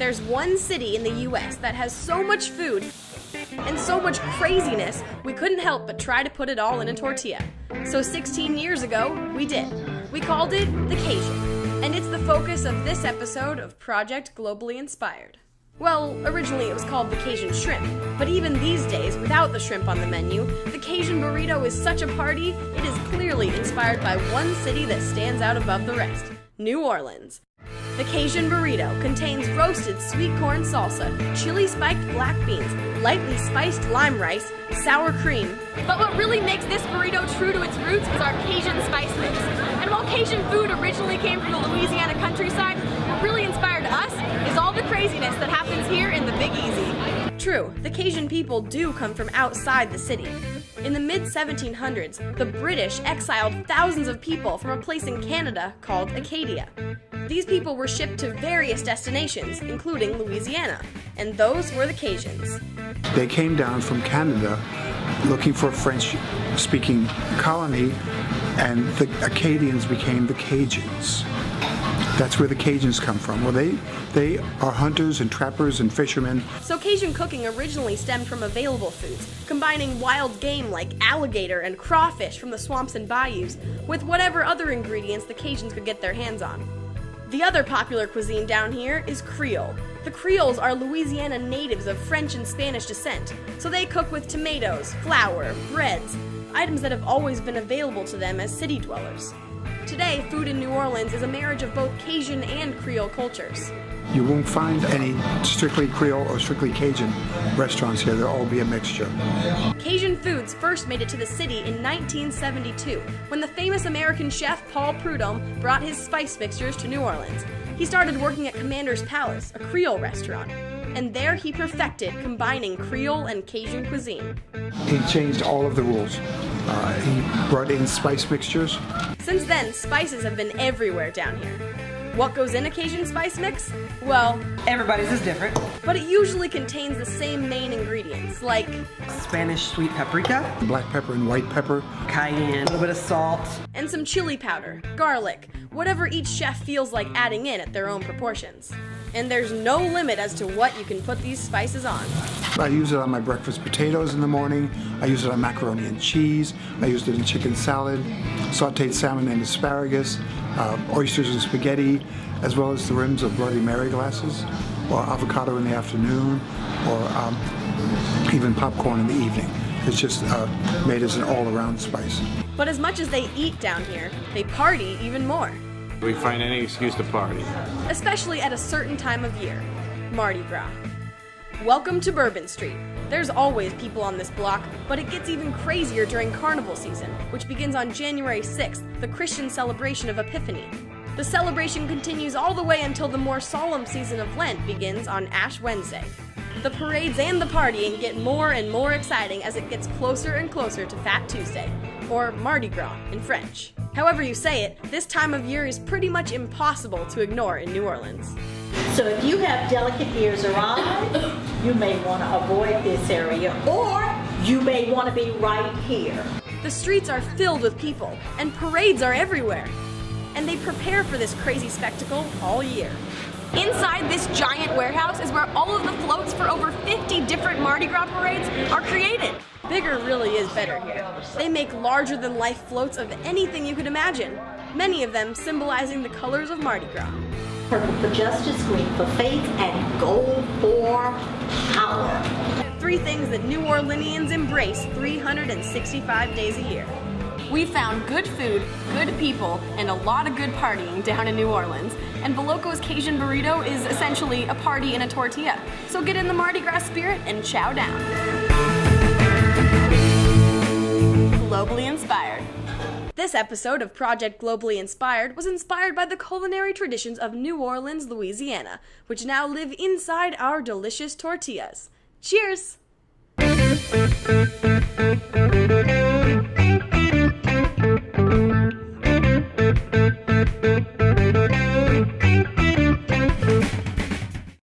there's one city in the US that has so much food and so much craziness, we couldn't help but try to put it all in a tortilla. So 16 years ago, we did. We called it the Cajun, and it's the focus of this episode of Project Globally Inspired. Well, originally it was called the Cajun Shrimp, but even these days, without the shrimp on the menu, the Cajun burrito is such a party, it is clearly inspired by one city that stands out above the rest, New Orleans. The Cajun burrito contains roasted sweet corn salsa, chili-spiked black beans, lightly spiced lime rice, sour cream. But what really makes this burrito true to its roots is our Cajun spice mix. And while Cajun food originally came from the Louisiana countryside, what really inspired us is all the craziness that happens here in the Big Easy. True, the Cajun people do come from outside the city. In the mid-1700s, the British exiled thousands of people from a place in Canada called Acadia. These people were shipped to various destinations, including Louisiana, and those were the Cajuns. They came down from Canada looking for a French-speaking colony, and the Acadians became the Cajuns. That's where the Cajuns come from. Well, they are hunters and trappers and fishermen. So Cajun cooking originally stemmed from available foods, combining wild game like alligator and crawfish from the swamps and bayous with whatever other ingredients the Cajuns could get their hands on. The other popular cuisine down here is Creole. The Creoles are Louisiana natives of French and Spanish descent, so they cook with tomatoes, flour, breads, items that have always been available to them as city dwellers. Today, food in New Orleans is a marriage of both Cajun and Creole cultures. You won't find any strictly Creole or strictly Cajun restaurants here. There'll all be a mixture. Cajun foods first made it to the city in 1972, when the famous American chef Paul Prudhomme brought his spice mixtures to New Orleans. He started working at Commander's Palace, a Creole restaurant, and there he perfected combining Creole and Cajun cuisine. He changed all of the rules. He brought in spice mixtures. Since then, spices have been everywhere down here. What goes in a Cajun spice mix? Well, everybody's is different. But it usually contains the same main ingredients, like Spanish sweet paprika, black pepper and white pepper, cayenne, a little bit of salt, and some chili powder, garlic, whatever each chef feels like adding in at their own proportions. And there's no limit as to what you can put these spices on. I use it on my breakfast potatoes in the morning. I use it on macaroni and cheese. I used it in chicken salad, sauteed salmon and asparagus, oysters and spaghetti, as well as the rims of Bloody Mary glasses, or avocado in the afternoon, or even popcorn in the evening. It's just made as an all-around spice. But as much as they eat down here, they party even more. We find any excuse to party. Especially at a certain time of year, Mardi Gras. Welcome to Bourbon Street. There's always people on this block, but it gets even crazier during Carnival season, which begins on January 6th, the Christian celebration of Epiphany. The celebration continues all the way until the more solemn season of Lent begins on Ash Wednesday. The parades and the partying get more and more exciting as it gets closer and closer to Fat Tuesday, or Mardi Gras in French. However you say it, this time of year is pretty much impossible to ignore in New Orleans. So if you have delicate ears or eyes, you may want to avoid this area, or you may want to be right here. The streets are filled with people, and parades are everywhere. And they prepare for this crazy spectacle all year. Inside this giant warehouse is where all of the floats for over 50 different Mardi Gras parades are created. Bigger really is better here. They make larger-than-life floats of anything you could imagine, many of them symbolizing the colors of Mardi Gras. Purple for justice, green for faith, and gold for power. 3 things that New Orleanians embrace 365 days a year. We found good food, good people, and a lot of good partying down in New Orleans. And Boloco's Cajun burrito is essentially a party in a tortilla. So get in the Mardi Gras spirit and chow down. Globally Inspired. This episode of Project Globally Inspired was inspired by the culinary traditions of New Orleans, Louisiana, which now live inside our delicious tortillas. Cheers!